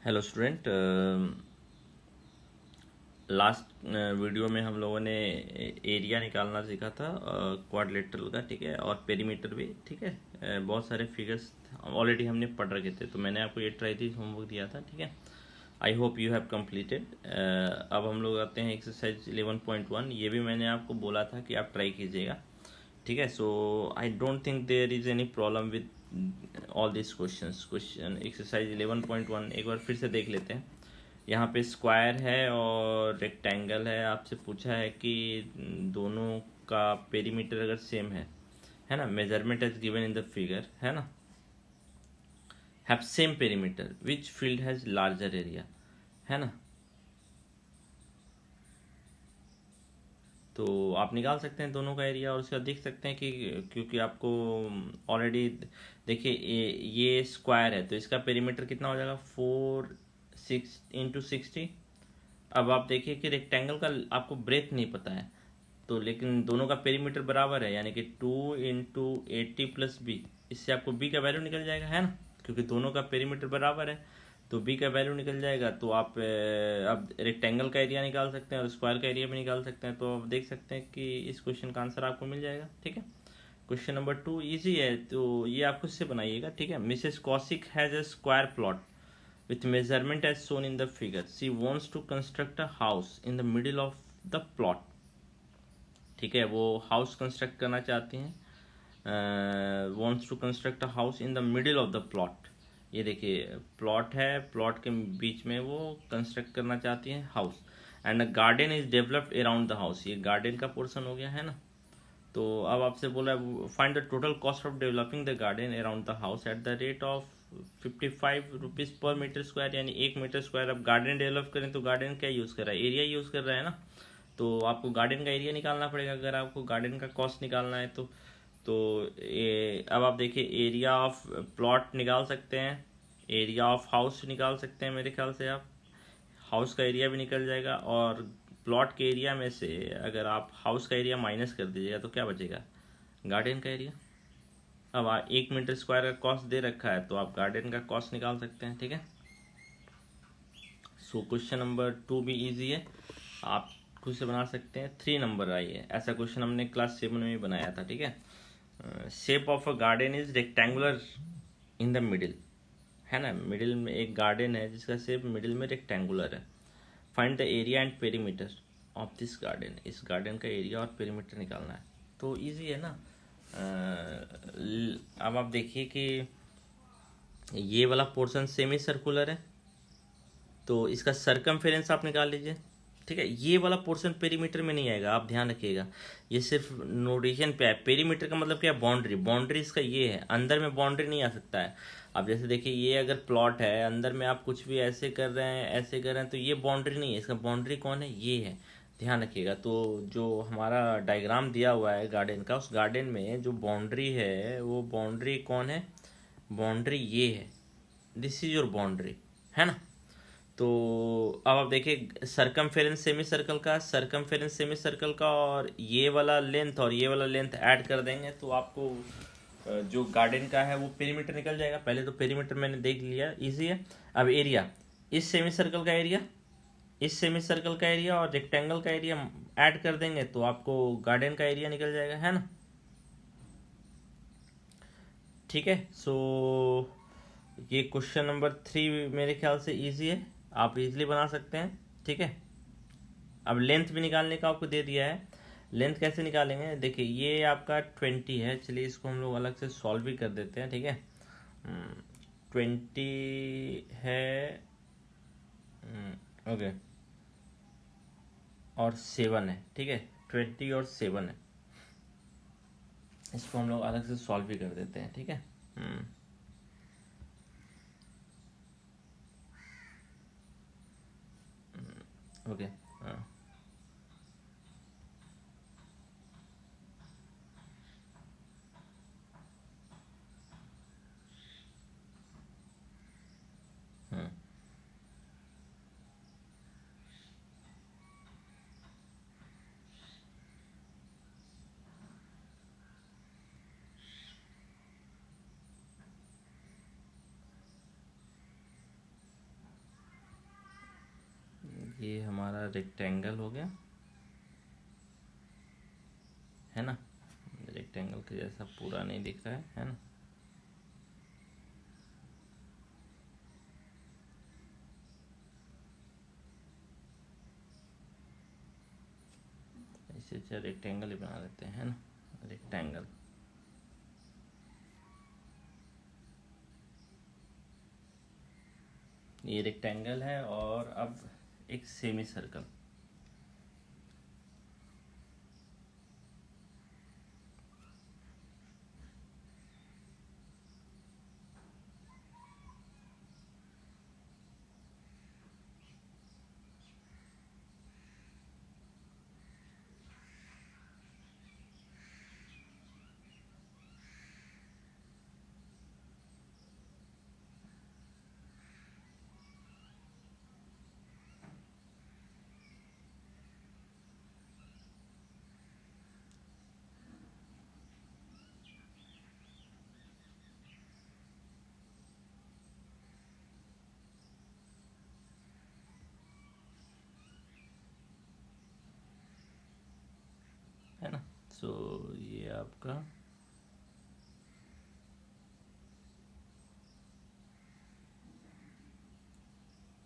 Hello student. Last video में हम लोगों ने एरिया निकालना सीखा था क्वाड्रिलेटरल का, ठीक है, और पेरीमीटर भी, ठीक है। बहुत सारे फिगर्स ऑलरेडी हमने पढ़ रखे थे, तो मैंने आपको ये ट्राई थी होमवर्क दिया था, ठीक है। I hope you have completed. अब हम लोग आते हैं एक्सरसाइज 11.1। ये भी मैंने आपको बोला था कि आप ट्राई कीजिएगा, ठीक है। So I don't think there is any problem with all this question exercise 11.1 एक बार फिर से देख लेते हैं। यहाँ पे स्क्वायर है और रेक्टेंगल है। आपसे पूछा है कि दोनों का पेरीमीटर अगर सेम है ना, measurement as given in the figure, है ना, have same perimeter which field has larger area, है ना। तो आप निकाल सकते हैं दोनों का एरिया और उसके बाद देख सकते हैं कि क्योंकि आपको ऑलरेडी देखिए ये स्क्वायर है तो इसका पेरीमीटर कितना हो जाएगा, 4 6 × 60। अब आप देखिए कि रेक्टेंगल का आपको ब्रेथ नहीं पता है, तो लेकिन दोनों का पेरीमीटर बराबर है, यानी कि 2 × 80 + b। इससे आपको b का वैल्यू निकल जाएगा, है ना, क्योंकि दोनों का पेरीमीटर बराबर है तो b का वैल्यू निकल जाएगा। तो आप अब रेक्टेंगल का एरिया निकाल सकते हैं और स्क्वायर का एरिया भी निकाल सकते हैं। तो आप देख सकते हैं कि इस क्वेश्चन का आंसर आपको मिल जाएगा, ठीक है। क्वेश्चन नंबर 2 इजी है, तो ये आप खुद से बनाइएगा, ठीक है। Mrs Kaushik has a square plot with measurement as shown in the figure. She wants to construct a house in the middle of the plot, ठीक है। वो हाउस कंस्ट्रक्ट करना चाहती हैं, wants to construct a house in the middle of the plot। ये देखिए plot है, plot के बीच में वो कंस्ट्रक्ट करना चाहती हैं house. And a garden is developed around the house, ये गार्डन का पोर्शन हो गया, है ना। तो अब आपसे बोला find the total cost of developing the garden around the house at the rate of 55 rupees पर मीटर स्क्वायर, यानी 1 मीटर स्क्वायर। अब गार्डन डेवलप करें तो गार्डन क्या यूज़ कर रहा है, एरिया यूज़ कर रहा है ना। तो आपको गार्डन का एरिया निकालना पड़ेगा अगर आपको गार्डन का कॉस्ट निकालना है तो अब आप देखिए एरिया ऑफ प्लॉट निकाल सकते हैं, एरिया ऑफ हाउस निकाल सकते हैं। मेरे ख्याल से आप हाउस का एरिया भी निकल जाएगा और प्लॉट के एरिया में से अगर आप हाउस का एरिया माइनस कर दीजिएगा तो क्या बचेगा, गार्डन का एरिया। अब 1 मीटर स्क्वायर का कॉस्ट दे रखा है तो आप गार्डन का कॉस्ट निकाल सकते हैं, ठीक है। सो क्वेश्चन नंबर 2 भी इजी है, आप खुद से बना सकते हैं। 3 नंबर आई है, ऐसा क्वेश्चन हमने क्लास 7 में भी बनाया था, ठीक है। Shape of a garden is rectangular in the middle, है ना, मिडिल में एक गार्डन है जिसका शेप मिडिल में रेक्टेंगुलर है। Find the area and perimeter of this garden, इस गार्डन का एरिया और पेरीमीटर निकालना है। तो इजी है ना। अब आप देखिए कि ये वाला पोर्शन सेमी सर्कुलर है तो इसका सरकमफेरेंस आप निकाल लीजिए, ठीक है। ये वाला पोर्शन पेरीमीटर में नहीं आएगा, आप ध्यान रखिएगा। ये सिर्फ नोटेशन पे है। पेरीमीटर का मतलब क्या है, बाउंड्री। बाउंड्री इसका ये है, अंदर में बाउंड्री नहीं आ सकता है। अब जैसे देखिए ये अगर प्लॉट है, अंदर में आप कुछ भी ऐसे कर रहे हैं ऐसे कर रहे हैं तो ये बाउंड्री नहीं है, इसका बाउंड्री कौन है, ये है, ध्यान रखिएगा। तो जो हमारा डायग्राम दिया हुआ है गार्डन का, उस गार्डन में जो बाउंड्री है वो बाउंड्री कौन है, बाउंड्री ये है, दिस इज योर बाउंड्री, है ना। तो अब आप देखिए सरकमफेरेंस सेमी सर्कल का और ये वाला लेंथ और ये वाला लेंथ ऐड कर देंगे तो आपको जो गार्डन का है वो पेरीमीटर निकल जाएगा। पहले तो पेरीमीटर मैंने देख लिया, इजी है। अब एरिया, इस सेमी सर्कल का एरिया, इस सेमी सर्कल का एरिया और रेक्टेंगल का एरिया ऐड कर देंगे तो आपको गार्डन का एरिया निकल जाएगा, है ना, ठीक है। सो ये क्वेश्चन नंबर 3 मेरे ख्याल से इजी है, आप इजीली बना सकते हैं, ठीक है। अब लेंथ भी निकालने का आपको दे दिया है। लेंथ कैसे निकालेंगे, देखिए ये आपका 20 है, चलिए इसको हम लोग अलग से सॉल्व भी कर देते हैं, ठीक है। 20 है, ओके, और 7 है, ठीक है। 20 और 7 है, इसको हम लोग अलग से सॉल्व भी कर देते हैं, ठीक है। ओके, हाँ, हाँ, ये हमारा रेक्टेंगल हो गया, है ना। रेक्टेंगल के जैसा पूरा नहीं दिख रहा है ना। इसे रेक्टेंगल ही बना देते हैं, है ना, रेक्टेंगल। ये रेक्टेंगल है और अब एक सेमी सर्कल। है ना। सो ये आपका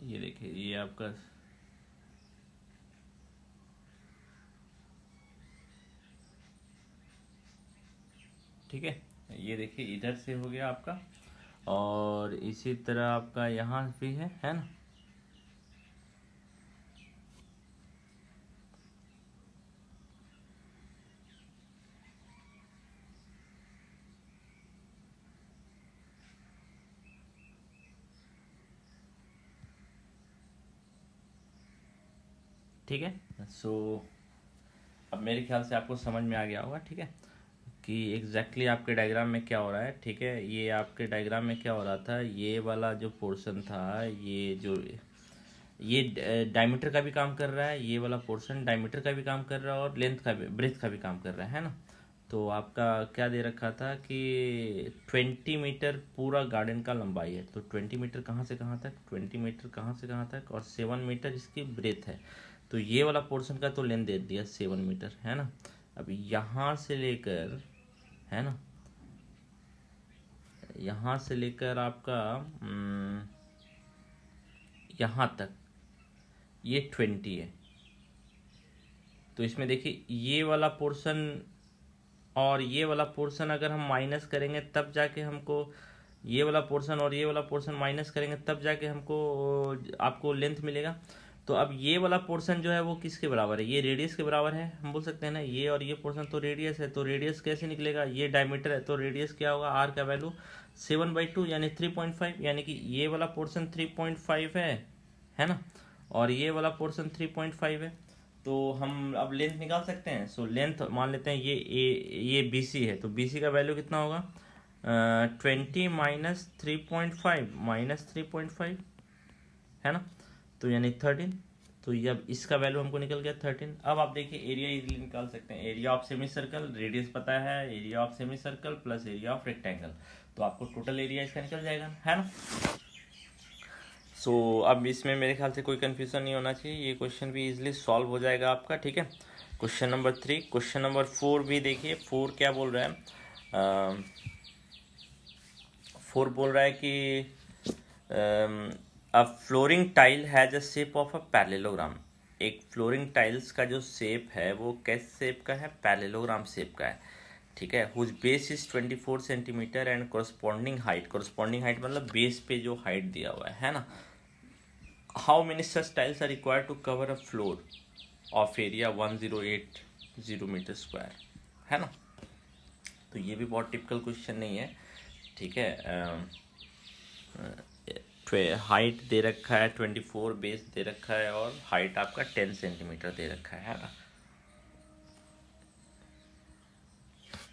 ये देखिए, ये आपका ठीक है। ये देखिए इधर से हो गया आपका, और इसी तरह आपका यहाँ भी है ना। ठीक है। सो अब मेरे ख्याल से आपको समझ में आ गया होगा, ठीक है, कि एग्जैक्टली आपके डायग्राम में क्या हो रहा है। ठीक है, ये आपके डायग्राम में क्या हो रहा था, ये वाला जो पोर्शन था, ये जो ये डायमीटर का भी काम कर रहा है, ये वाला पोर्शन डायमीटर का भी काम कर रहा है और लेंथ का भी, ब्रेथ का भी काम कर रहा है ना। तो आपका क्या दे रखा था कि 20 मीटर पूरा गार्डन का लंबाई है, तो 20 मीटर कहाँ से कहाँ तक, 20 मीटर कहाँ से कहाँ तक, और 7 मीटर इसकी ब्रेथ है। तो ये वाला पोर्शन का तो लेंथ दे दिया 7 मीटर, है ना। अब यहाँ से लेकर, है ना, यहाँ से लेकर आपका यहाँ तक ये 20 है। तो इसमें देखिए ये वाला पोर्शन और ये वाला पोर्शन अगर हम माइनस करेंगे तब जाके हमको, ये वाला पोर्शन और ये वाला पोर्शन माइनस करेंगे तब जाके हमको आपको लेंथ मिलेगा। तो अब ये वाला पोर्शन जो है वो किसके बराबर है, ये रेडियस के बराबर है, हम बोल सकते हैं ना। ये और ये पोर्शन तो रेडियस है, तो रेडियस कैसे निकलेगा, ये डायमीटर है तो रेडियस क्या होगा, आर का वैल्यू 7/2 यानी 3.5, यानी कि ये वाला पोर्शन 3.5 है ना, और ये वाला पोर्शन 3.5 है। तो हम अब लेंथ निकाल सकते हैं। सो लेंथ मान लेते हैं ये बी सी है, तो बी सी का वैल्यू कितना होगा, 20 माइनस 3.5 माइनस 3.5, है ना, तो यानी 13। तो ये अब इसका वैल्यू हमको निकल गया 13। अब आप देखिए एरिया इजीली निकाल सकते हैं। Area of semi circle, radius पता है, area of semi circle plus area of rectangle, तो आपको टोटल एरिया इसका निकल जाएगा, है ना। सो अब इसमें मेरे ख्याल से कोई कन्फ्यूज़न नहीं होना चाहिए, ये क्वेश्चन भी इजीली सॉल्व हो जाएगा आपका, ठीक है। क्वेश्चन नंबर 3, क्वेश्चन नंबर 4 भी देखिए। 4 क्या बोल रहा है, 4 बोल रहा है कि a flooring tile has a shape of a parallelogram. एक फ्लोरिंग टाइल्स का जो शेप है वो कैसे शेप का है, पैरेललोग्राम शेप का है, ठीक है। Whose base is 24 centimetre and corresponding height मतलब बेस पे जो हाइट दिया हुआ है ना। How many such tiles are required to cover a floor of area 1080 metre square, है ना। तो ये भी बहुत टिपिकल क्वेश्चन नहीं है, ठीक है। हाइट दे रखा है 24, बेस दे रखा है और हाइट आपका 10 सेंटीमीटर दे रखा है ना।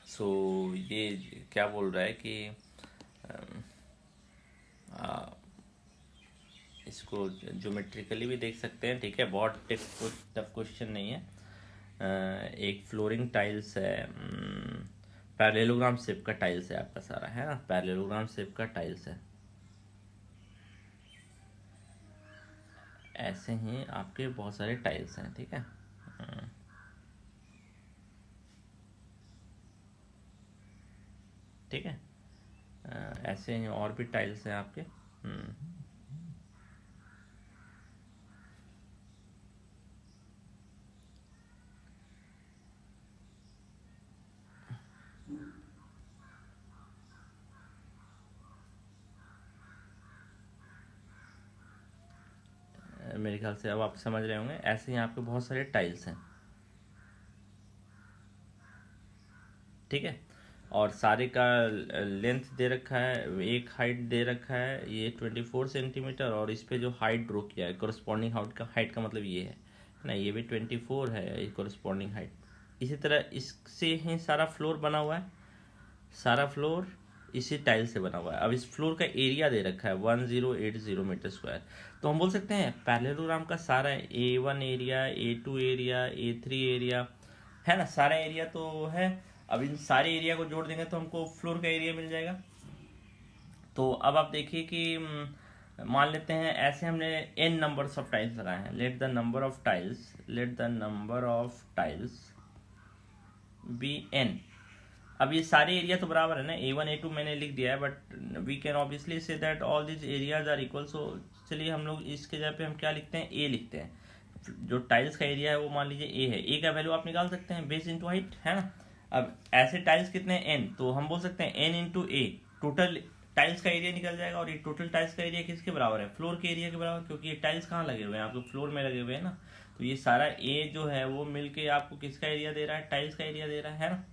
सो ये क्या बोल रहा है कि इसको ज्योमेट्रिकली भी देख सकते हैं, ठीक है, बहुत टफ क्वेश्चन नहीं है। एक फ्लोरिंग टाइल्स है, पैरेललोग्राम शेप का टाइल्स है आपका सारा, है ना, पैरेललोग्राम शेप का टाइल्स है। ऐसे ही आपके बहुत सारे टाइल्स हैं, ठीक है। ठीक है, ऐसे ही और भी टाइल्स हैं आपके। मेरे ख्याल से अब आप समझ रहे होंगे, ऐसे ही आपके बहुत सारे टाइल्स हैं, ठीक है। और सारे का लेंथ दे रखा है, एक हाइट दे रखा है ये 24 सेंटीमीटर, और इस पे जो हाइट ड्रॉ किया है कोरस्पॉन्डिंग हाइट का मतलब ये है ना, ये भी 24 है ये कोरस्पॉन्डिंग हाइट। इसी तरह इससे ही सारा फ्लोर बना हुआ है, सारा फ्लोर इसी टाइल से बना हुआ है। अब इस फ्लोर का एरिया दे रखा है 1080 मीटर स्क्वायर। तो हम बोल सकते हैं पैरेललोग्राम का सारा A1 area, A2 area, A3 area है ना, सारा एरिया तो है। अब इन सारे एरिया को जोड़ देंगे तो हमको फ्लोर का एरिया मिल जाएगा। तो अब आप देखिए कि मान लेते हैं ऐसे हमने n नंबर्स ऑफ टाइल्स लगाए हैं। Let the number of tiles be n। अब ये सारे एरिया तो बराबर है ना, A1 A2 मैंने लिख दिया है, but we can obviously say that all this areas are equal. So चलिए हम लोग इसके जगह पे हम क्या लिखते हैं, A लिखते हैं। जो टाइल्स का एरिया है वो मान लीजिए A है। A का वैल्यू आप निकाल सकते हैं बेस इंटू हाइट, है ना। अब ऐसे टाइल्स कितने हैं n, तो हम बोल सकते हैं n into A। Total tiles का एरिया निकल जाएगा, और ये टोटल टाइल्स का एरिया किसके बराबर है, फ्लोर के एरिया के बराबर, क्योंकि ये टाइल्स कहाँ लगे हुए हैं, आपको फ्लोर में लगे हुए हैं ना। तो ये सारा A जो है वो मिलके आपको किसका एरिया दे रहा है, टाइल्स का एरिया दे रहा है ना।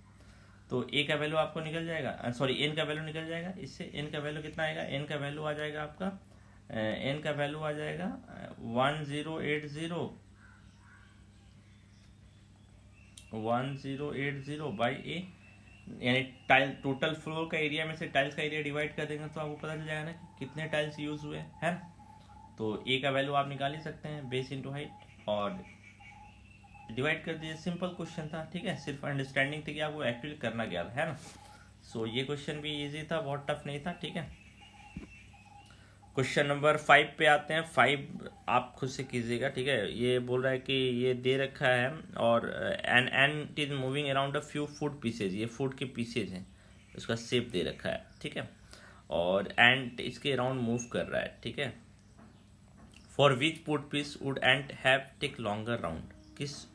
तो A का वैल्यू आपको निकल जाएगा, सॉरी n का वैल्यू निकल जाएगा। इससे n का वैल्यू कितना आएगा, n का वैल्यू आ जाएगा आपका, n का वैल्यू आ जाएगा 1080 बाई A, यानी टाइल टोटल फ्लोर का एरिया में से टाइल्स का एरिया डिवाइड कर देंगे तो आपको पता चल जाएगा ना कि कितने टाइल्स यूज हुए हैं। तो A का वैल्यू आप निकाल ही सकते हैं बेस इंटू हाइट, और डिवाइड कर दिए। सिंपल क्वेश्चन था, ठीक है, सिर्फ अंडरस्टैंडिंग थी कि आपको एक्चुअली करना क्या है ना। सो ये क्वेश्चन भी इजी था, बहुत टफ नहीं था, ठीक है। क्वेश्चन नंबर 5 पे आते हैं। 5 आप खुद से कीजिएगा, ठीक है। ये बोल रहा है कि ये दे रखा है, और an ant is moving around a few food pieces. ये फूड के पीसेज हैं, उसका शेप दे रखा है, ठीक है। और एंट इसके अराउंड मूव कर रहा है, ठीक है। For which food piece would ant have take longer round. किस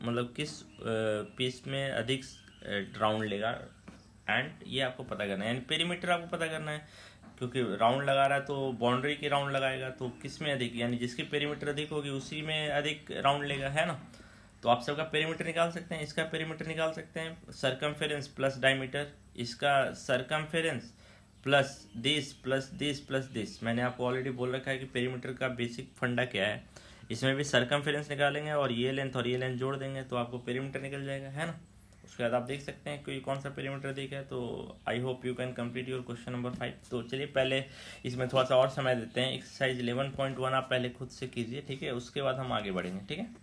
पीस में अधिक राउंड लेगा एंड, ये आपको पता करना है। यानी पेरीमीटर आपको पता करना है, क्योंकि राउंड लगा रहा है तो बाउंड्री के राउंड लगाएगा, तो किस में अधिक, यानी जिसकी पेरीमीटर अधिक होगी उसी में अधिक राउंड लेगा, है ना। तो आप सबका पेरीमीटर निकाल सकते हैं, इसका पेरीमीटर निकाल सकते हैं, सरकमफेरेंस प्लस डायमीटर, इसका सरकमफेरेंस प्लस दिस। मैंने आपको ऑलरेडी बोल रखा है कि पेरीमीटर का बेसिक फंडा क्या है। इसमें भी सरकमफेरेंस निकालेंगे और ये लेंथ जोड़ देंगे तो आपको पेरीमीटर निकल जाएगा, है ना। उसके बाद आप देख सकते हैं कि कौन सा पेरीमीटर दिखा है। तो I hope you can complete your question number 5। तो चलिए पहले इसमें थोड़ा सा और समय देते हैं। एक्सरसाइज 11.1 आप पहले खुद से कीजिए, ठीक है, उसके बाद हम आगे बढ़ेंगे, ठीक है।